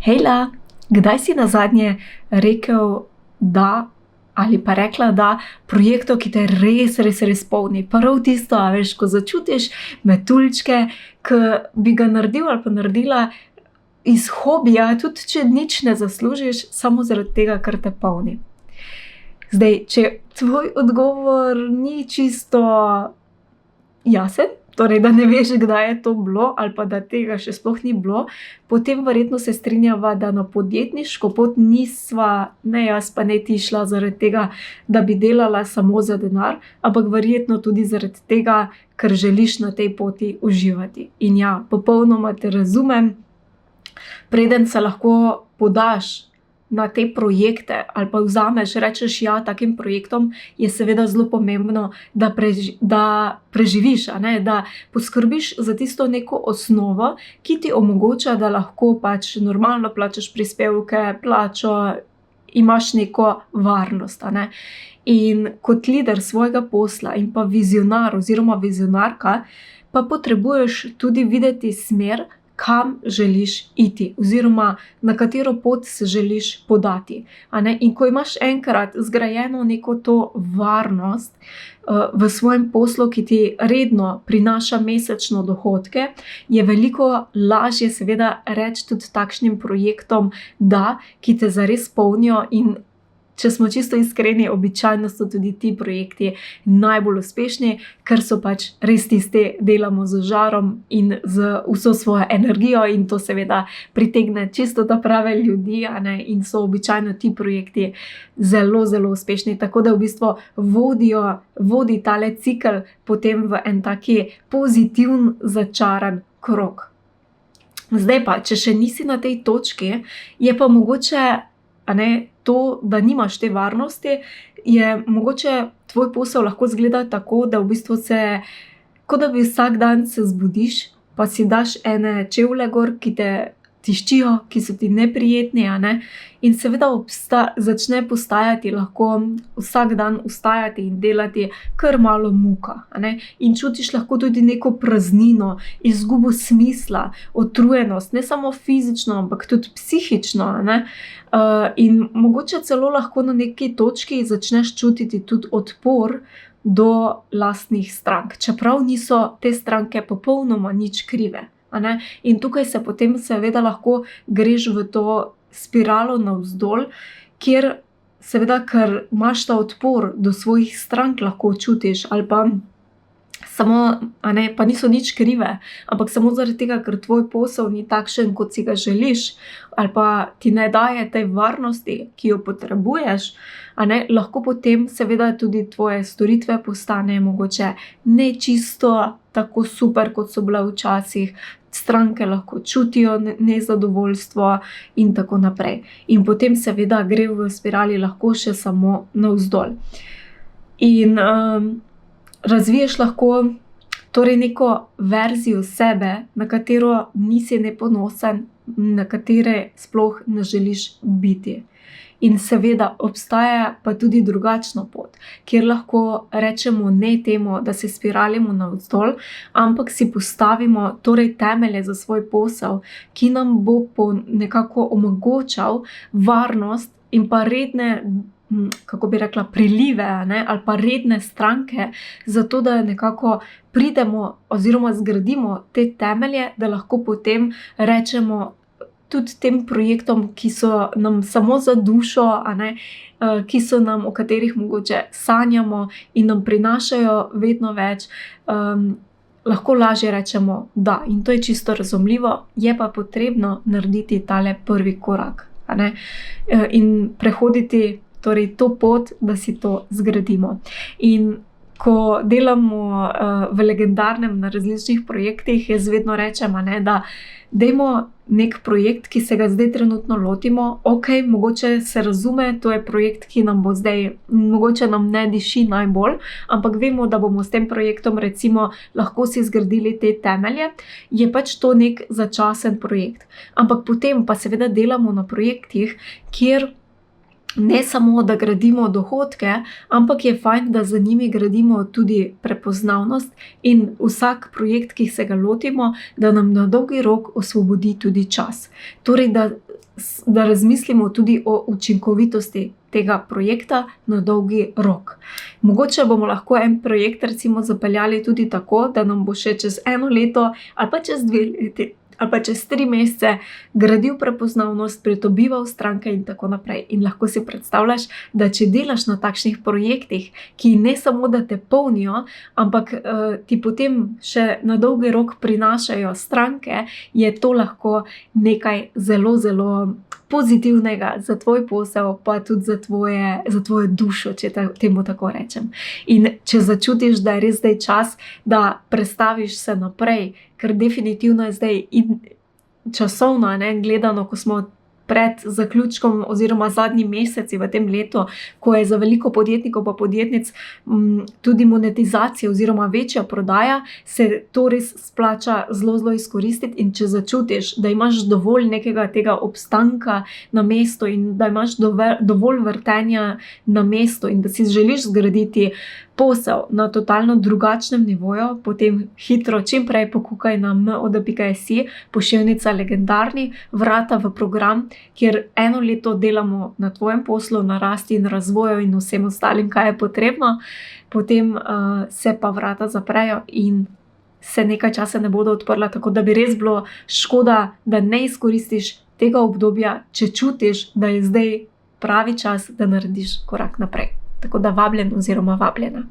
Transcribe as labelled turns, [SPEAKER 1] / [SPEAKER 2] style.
[SPEAKER 1] Hejla, kdaj si nazadnje rekel da ali pa rekla da projektu, ki te res polni? Prav tisto, a veš, ko začutiš metuljčke, ki bi ga naredil ali pa naredila iz hobija, tudi če nič ne zaslužiš, samo zaradi tega, ker te polni. Zdaj, če tvoj odgovor ni čisto jasen, torej, da ne veš, kdaj je to bilo ali pa da tega še sploh ni bilo, potem verjetno se strinjava, da na podjetniško pot nisva, ne jaz pa ne ti šla zaradi tega, da bi delala samo za denar, ampak verjetno tudi zaradi tega, ker želiš na tej poti uživati. In ja, popolnoma te razumem, preden se lahko podaš na te projekte ali pa vzameš, rečeš ja takim projektom, je seveda zelo pomembno, da preživiš, da poskrbiš za tisto neko osnovo, ki ti omogoča, da lahko pač normalno plačaš prispevke, plačo, imaš neko varnost, In kot lider svojega posla in pa vizionar oziroma vizionarka, pa potrebuješ tudi videti smer, kam želiš iti oziroma na katero pot se želiš podati, In ko imaš enkrat zgrajeno neko to varnost v svojem poslu, ki ti redno prinaša mesečno dohodke, je veliko lažje seveda reči tudi takšnim projektom da, ki te zares polnijo, in če smo čisto iskreni, običajno so tudi ti projekti najbolj uspešni, ker so pač res tisti, delamo z žarom in z vso svojo energijo, in to seveda pritegne čisto ta prave ljudi, in so običajno ti projekti zelo uspešni, tako da v bistvu vodi tale cikel potem v en taki pozitiven, začaran krog. Zdaj pa, če še nisi na tej točki, je pa mogoče, to, da nimaš te varnosti, je mogoče tvoj posel lahko izgleda tako, da v bistvu kot da bi vsak dan se zbudiš, pa si daš ene čevlje gor, ki te tiščijo, ki so ti neprijetni, in seveda začne postajati lahko vsak dan vstajati in delati kar malo muka, In čutiš lahko tudi neko praznino, izgubo smisla, utrujenost, ne samo fizično, ampak tudi psihično, In mogoče celo lahko na neki točki začneš čutiti tudi odpor do lastnih strank, čeprav niso te stranke popolnoma nič krive. In tukaj se potem seveda lahko greš v to spiralo navzdol, kjer seveda, ker imaš ta odpor do svojih strank, lahko čutiš ali pa samo, pa niso nič krive, ampak samo zaradi tega, ker tvoj posel ni takšen, kot si ga želiš, ali pa ti ne daje tej varnosti, ki jo potrebuješ, lahko potem seveda tudi tvoje storitve postanejo mogoče ne čisto tako super, kot so bile včasih, stranke lahko čutijo nezadovoljstvo in tako naprej. In potem seveda gre v spirali lahko še samo navzdol. In razviješ lahko torej neko verzijo sebe, na katero nisi neponosen, na katere sploh ne želiš biti. In seveda obstaja pa tudi drugačna pot, kjer lahko rečemo ne temu, da se spiralimo navzdol, ampak si postavimo torej temelje za svoj posel, ki nam bo nekako omogočal varnost in pa redne, kako bi rekla, prilive, ali pa redne stranke, zato da nekako pridemo oziroma zgradimo te temelje, da lahko potem rečemo tudi tem projektom, ki so nam samo za dušo, o katerih mogoče sanjamo in nam prinašajo vedno več, lahko lažje rečemo da. In to je čisto razumljivo, je pa potrebno narediti tale prvi korak, in prehoditi torej to pot, da si to zgradimo. In ko delamo v Legendarnem na različnih projektih, jaz vedno rečem, da dajmo nek projekt, ki se ga zdaj trenutno lotimo, mogoče se razume, to je projekt, ki nam bo zdaj, mogoče nam ne diši najbolj, ampak vemo, da bomo s tem projektom recimo lahko si zgradili te temelje, je pač to nek začasen projekt. Ampak potem pa seveda delamo na projektih, kjer ne samo, da gradimo dohodke, ampak je fajn, da za njimi gradimo tudi prepoznavnost in vsak projekt, ki se ga lotimo, da nam na dolgi rok osvobodi tudi čas. Torej, da da razmislimo tudi o učinkovitosti tega projekta na dolgi rok. Mogoče bomo lahko en projekt recimo zapeljali tudi tako, da nam bo še čez 1 leto ali pa čez 2 leti ali pa čez 3 mesece gradil prepoznavnost, pridobival stranke in tako naprej. In lahko si predstavljaš, da če delaš na takšnih projektih, ki ne samo, da te polnijo, ampak ti potem še na dolgi rok prinašajo stranke, je to lahko nekaj zelo, zelo pozitivnega za tvoj posel, pa tudi za tvojo dušo, če temu tako rečem. In če začutiš, da je res zdaj čas, da prestaviš se naprej, ker definitivno je zdaj časovno, gledano, ko smo pred zaključkom oziroma zadnji meseci v tem letu, ko je za veliko podjetnikov pa podjetnic tudi monetizacija oziroma večja prodaja, se to res splača zelo, zelo izkoristiti. In če začutiš, da imaš dovolj nekega tega obstanka na mestu in da imaš dovolj vrtenja na mestu in da si želiš zgraditi posel na totalno drugačnem nivoju, potem hitro, čim prej pokukaj na mod.si, pošiljnica Legendarni, vrata v program, kjer 1 leto delamo na tvojem poslu, na rasti in razvoju in vsem ostalim, kaj je potrebno, potem se pa vrata zaprejo in se nekaj časa ne bodo odprla, tako da bi res bilo škoda, da ne izkoristiš tega obdobja, če čutiš, da je zdaj pravi čas, da narediš korak naprej. Tako da vabljen oziroma vabljena.